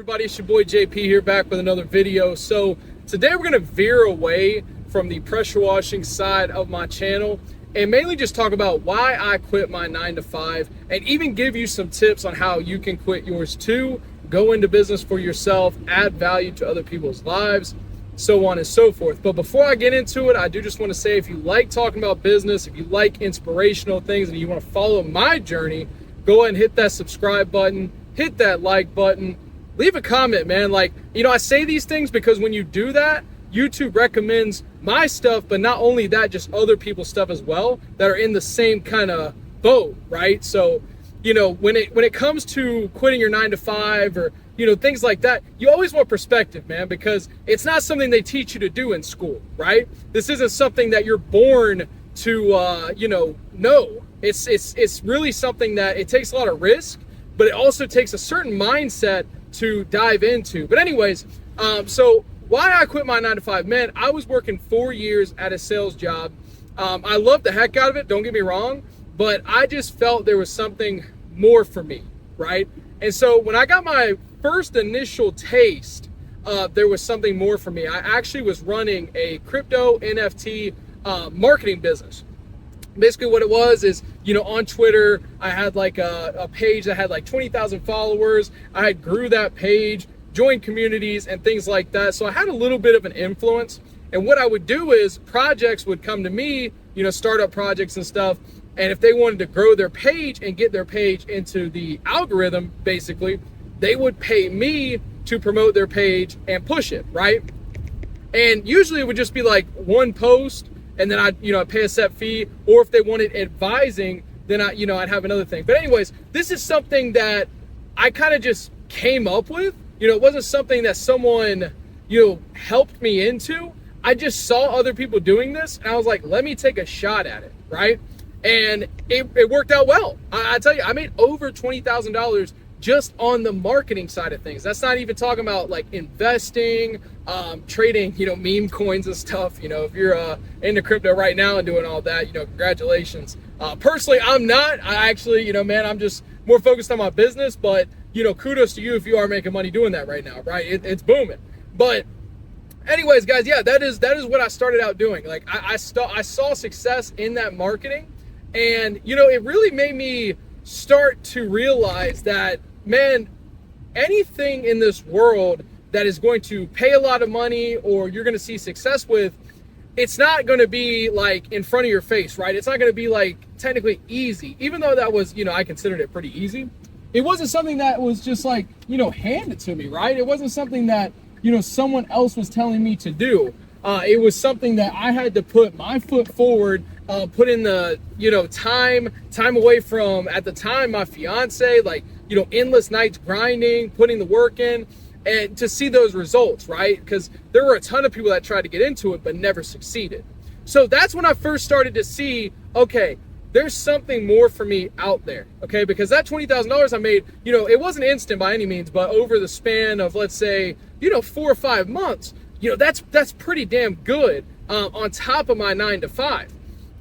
everybody, it's your boy JP here, back with another video. So today we're going to veer away from the pressure washing side of my channel and mainly just talk about why I quit my 9-to-5 and even give you some tips on how you can quit yours too, go into business for yourself, add value to other people's lives, so on and so forth. But before I get into it, I do just want to say, if you like talking about business, if you like inspirational things and you want to follow my journey, go ahead and hit that subscribe button, hit that like button, leave a comment, man. Like, you know, I say these things because when you do that, YouTube recommends my stuff, but not only that, just other people's stuff as well that are in the same kind of boat, right? So, you know, when it comes to quitting your 9-to-5 or, you know, things like that, you always want perspective, man, because it's not something they teach you to do in school, right? This isn't something that you're born to, you know. It's really something that it takes a lot of risk, but it also takes a certain mindset to dive into. But anyways, so why I quit my 9-to-5, man, I was working 4 years at a sales job. I loved the heck out of it, don't get me wrong, but I just felt there was something more for me, right? And so when I got my first initial taste, there was something more for me. I actually was running a crypto NFT marketing business. Basically what it was is, you know, on Twitter, I had like a page that had like 20,000 followers. I had grew that page, joined communities and things like that. So I had a little bit of an influence. And what I would do is projects would come to me, you know, startup projects and stuff. And if they wanted to grow their page and get their page into the algorithm, basically, they would pay me to promote their page and push it, right? And usually it would just be like one post, and then I'd pay a set fee, or if they wanted advising, then I'd have another thing. But anyways, this is something that I kind of just came up with. You know, it wasn't something that someone, you know, helped me into. I just saw other people doing this, and I was like, let me take a shot at it, right? And it worked out well. I tell you, I made over $20,000 just on the marketing side of things. That's not even talking about like investing, trading, you know, meme coins and stuff. You know, if you're into crypto right now and doing all that, you know, congratulations. Personally, I'm not. I actually, you know, man, I'm just more focused on my business, but, you know, kudos to you if you are making money doing that right now, right? It's booming. But anyways, guys, yeah, that is what I started out doing. Like I saw success in that marketing, and, you know, it really made me start to realize that, man, anything in this world that is going to pay a lot of money or you're going to see success with, it's not going to be like in front of your face, right? It's not going to be like technically easy, even though that was, you know, I considered it pretty easy. It wasn't something that was just like, you know, handed to me, right? It wasn't something that, you know, someone else was telling me to do. It was something that I had to put my foot forward, put in the, you know, time away from, at the time, my fiance, like, you know, endless nights grinding, putting the work in, and to see those results, right? Because there were a ton of people that tried to get into it but never succeeded. So that's when I first started to see, okay, there's something more for me out there, okay? Because that $20,000 I made, you know, it wasn't instant by any means, but over the span of, let's say, you know, 4 or 5 months, you know, that's pretty damn good on top of my 9-to-5.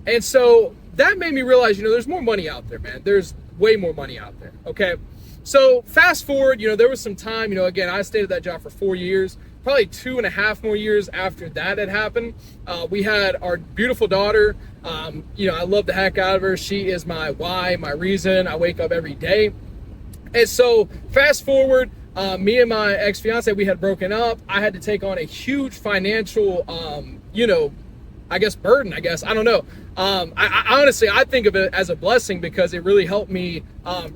And so that made me realize, you know, there's more money out there, man. There's way more money out there, okay? So fast forward, you know, there was some time, you know, again, I stayed at that job for 4 years, probably 2.5 more years after that had happened. We had our beautiful daughter. You know, I love the heck out of her. She is my why, my reason. I wake up every day. And so fast forward, me and my ex-fiance, we had broken up. I had to take on a huge financial, you know, I guess burden, I don't know. I honestly, I think of it as a blessing because it really helped me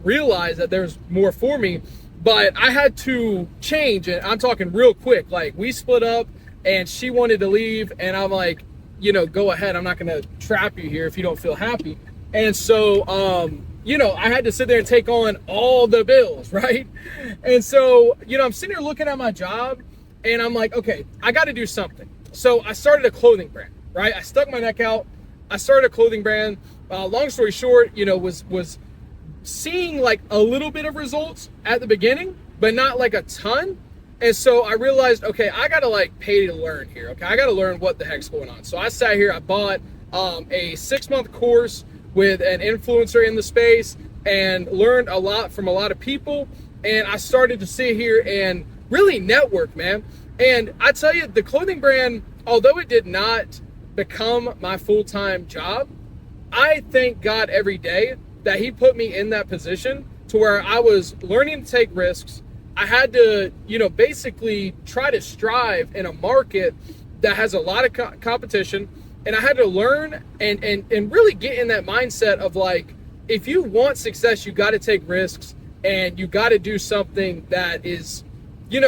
realize that there's more for me. But I had to change, and I'm talking real quick. Like, we split up and she wanted to leave, and I'm like, you know, go ahead. I'm not gonna trap you here if you don't feel happy. And so, you know, I had to sit there and take on all the bills, right? And so, you know, I'm sitting here looking at my job, and I'm like, okay, I got to do something. So I started a clothing brand, right? I stuck my neck out. I started a clothing brand. Long story short, you know, was seeing like a little bit of results at the beginning, but not like a ton. And so I realized, okay, I got to like pay to learn here. Okay, I got to learn what the heck's going on. So I sat here, I bought a 6-month course with an influencer in the space and learned a lot from a lot of people. And I started to sit here and really network, man. And I tell you, the clothing brand, although it did not become my full-time job, I thank God every day that he put me in that position to where I was learning to take risks. I had to, basically try to strive in a market that has a lot of competition. And I had to learn and really get in that mindset of like, if you want success, you got to take risks and you got to do something that is,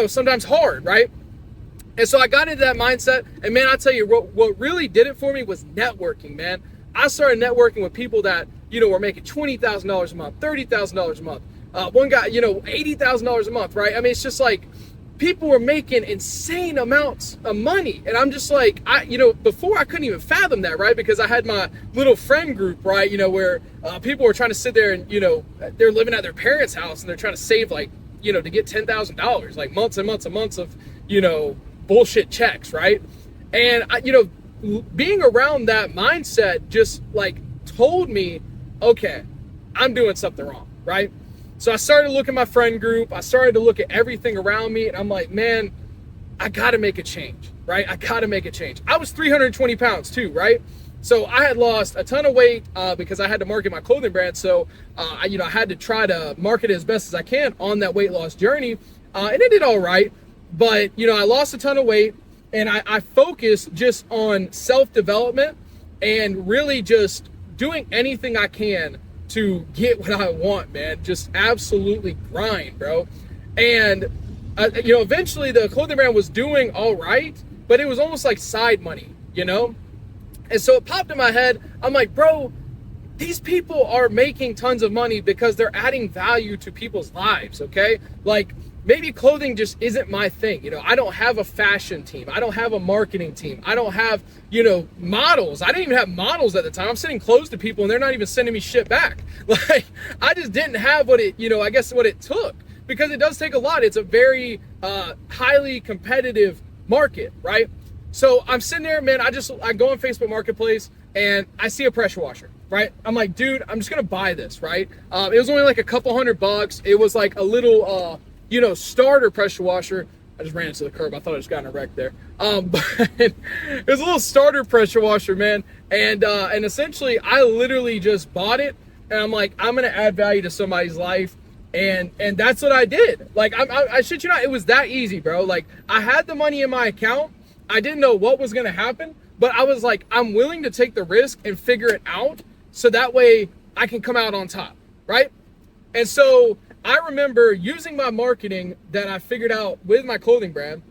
sometimes hard, right? And so I got into that mindset, and man, I tell you, what really did it for me was networking, man. I started networking with people that, were making $20,000 a month, $30,000 a month. One guy, $80,000 a month, right? I mean, it's just like people were making insane amounts of money. And I'm just like, before I couldn't even fathom that, right? Because I had my little friend group, right? Where people were trying to sit there and, they're living at their parents' house and they're trying to save like, to get $10,000, like months and months and months of, bullshit checks, right? And being around that mindset just like told me, okay, I'm doing something wrong, right? So I started to look at my friend group. I started to look at everything around me, and I'm like, man, I got to make a change, right? I got to make a change. I was 320 pounds too, right? So I had lost a ton of weight because I had to market my clothing brand. So, I had to try to market it as best as I can on that weight loss journey. And it did all right. But, I lost a ton of weight, and I focused just on self-development and really just doing anything I can to get what I want, man. Just absolutely grind, bro. And, eventually the clothing brand was doing all right, but it was almost like side money, And so it popped in my head. I'm like, bro, these people are making tons of money because they're adding value to people's lives, okay? Like, maybe clothing just isn't my thing. I don't have a fashion team. I don't have a marketing team. I don't have, models. I didn't even have models at the time. I'm sending clothes to people and they're not even sending me shit back. Like, I just didn't have what it, I guess what it took, because it does take a lot. It's a very highly competitive market, right? So I'm sitting there, man, I go on Facebook Marketplace and I see a pressure washer, right? I'm like, dude, I'm just going to buy this, right? It was only like a couple $100. It was like a little, starter pressure washer. I just ran into the curb. I thought I just got in a wreck there. But it was a little starter pressure washer, man. And essentially I literally just bought it, and I'm like, I'm going to add value to somebody's life. And that's what I did. Like, I shit you not, it was that easy, bro. Like, I had the money in my account. I didn't know what was going to happen, but I was like, I'm willing to take the risk and figure it out so that way I can come out on top, right? And so I remember using my marketing that I figured out with my clothing brand.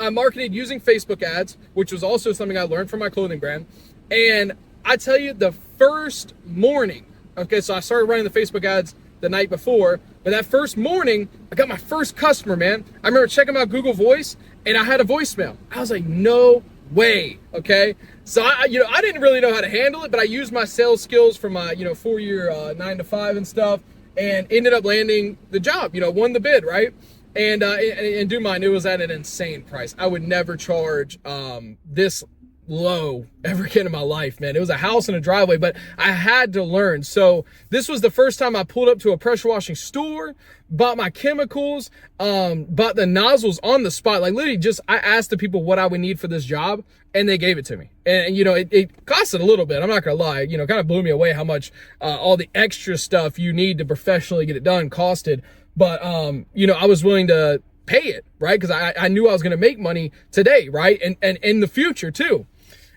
I marketed using Facebook ads, which was also something I learned from my clothing brand. And I tell you, the first morning, okay, so I started running the Facebook ads the night before, but that first morning, I got my first customer, man. I remember checking out Google Voice, and I had a voicemail. I was like, no way, okay? So I didn't really know how to handle it, but I used my sales skills from my, 4-year 9-to-5 and stuff, and ended up landing the job, won the bid, right? And do mind, it was at an insane price. I would never charge this low ever again in my life, man. It was a house and a driveway, but I had to learn. So this was the first time I pulled up to a pressure washing store, bought my chemicals, bought the nozzles on the spot. Like, literally just, I asked the people what I would need for this job, and they gave it to me. And it costed a little bit, I'm not gonna lie, kind of blew me away how much all the extra stuff you need to professionally get it done costed. But I was willing to pay it, right? Because I knew I was gonna make money today, right? And in the future too.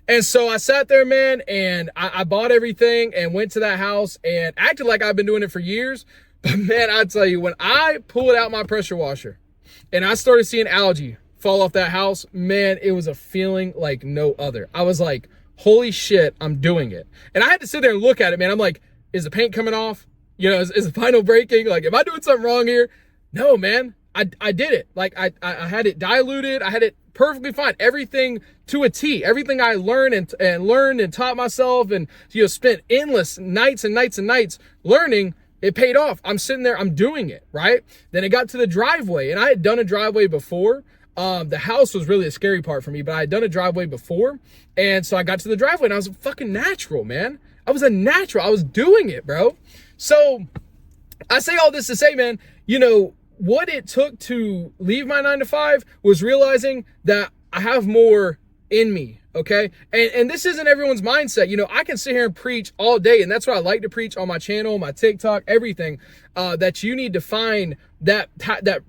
And so I sat there, man, and I bought everything and went to that house and acted like I've been doing it for years. But man, I tell you, when I pulled out my pressure washer and I started seeing algae fall off that house, man, it was a feeling like no other. I was like, holy shit, I'm doing it. And I had to sit there and look at it, man. I'm like, is the paint coming off? Is the vinyl breaking? Like, am I doing something wrong here? No, man, I did it. Like, I had it diluted. I had it perfectly fine. Everything to a T. Everything I learned and taught myself and spent endless nights and nights and nights learning, it paid off. I'm sitting there, I'm doing it, right? Then it got to the driveway, and I had done a driveway before. The house was really a scary part for me, but I had done a driveway before. And so I got to the driveway and I was a fucking natural, man. I was a natural. I was doing it, bro. So I say all this to say, man, what it took to leave my 9 to 5 was realizing that I have more in me. Okay. And this isn't everyone's mindset. You know, I can sit here and preach all day, and that's what I like to preach on my channel, my TikTok, everything, that you need to find that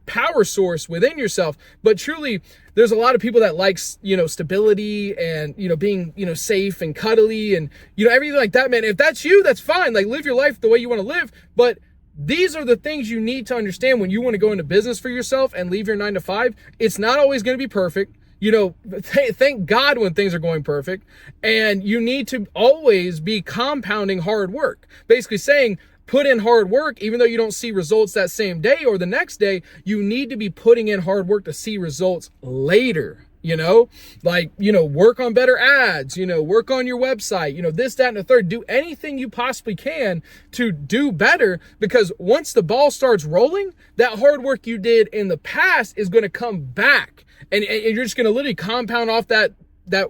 power source within yourself. But truly, there's a lot of people that likes, you know, stability and, you know, being, you know, safe and cuddly and, you know, everything like that, man. If that's you, that's fine. Like, live your life the way you want to live. But these are the things you need to understand when you want to go into business for yourself and leave your 9 to 5. It's not always going to be perfect. You know, thank God when things are going perfect. And you need to always be compounding hard work. Basically saying, put in hard work, even though you don't see results that same day or the next day, you need to be putting in hard work to see results later. You know, like, you know, work on better ads, you know, work on your website, you know, this, that, and the third. Do anything you possibly can to do better, because once the ball starts rolling, that hard work you did in the past is going to come back, and you're just going to literally compound off that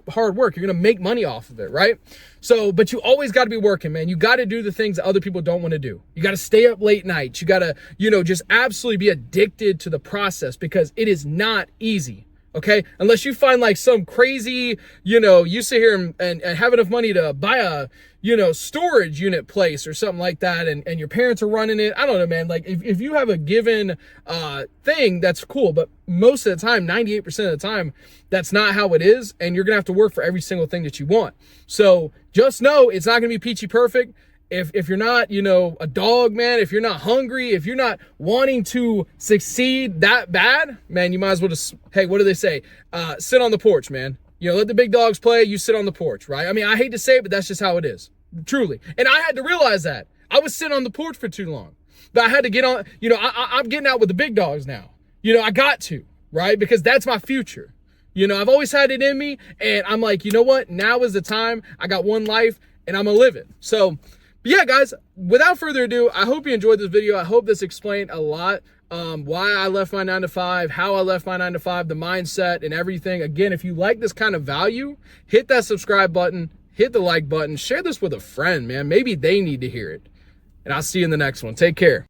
hard work. You're going to make money off of it, right? So, but you always got to be working, man. You got to do the things that other people don't want to do. You got to stay up late nights. You got to, you know, just absolutely be addicted to the process, because it is not easy. Okay, unless you find like some crazy, you know, you sit here and have enough money to buy a, you know, storage unit place or something like that, and your parents are running it. I don't know, man. Like, if you have a given thing, that's cool. But most of the time, 98% of the time, that's not how it is. And you're going to have to work for every single thing that you want. So just know it's not going to be peachy perfect. If you're not, you know, a dog, man, if you're not hungry, if you're not wanting to succeed that bad, man, you might as well just, hey, what do they say? Sit on the porch, man. You know, let the big dogs play. You sit on the porch, right? I mean, I hate to say it, but that's just how it is, truly. And I had to realize that. I was sitting on the porch for too long, but I had to get on, you know, I'm getting out with the big dogs now. You know, I got to, right? Because that's my future. You know, I've always had it in me, and I'm like, you know what? Now is the time. I got one life, and I'm gonna live it. So, yeah, guys, without further ado, I hope you enjoyed this video. I hope this explained a lot, why I left my 9 to 5, how I left my 9 to 5, the mindset and everything. Again, if you like this kind of value, hit that subscribe button, hit the like button, share this with a friend, man. Maybe they need to hear it. And I'll see you in the next one. Take care.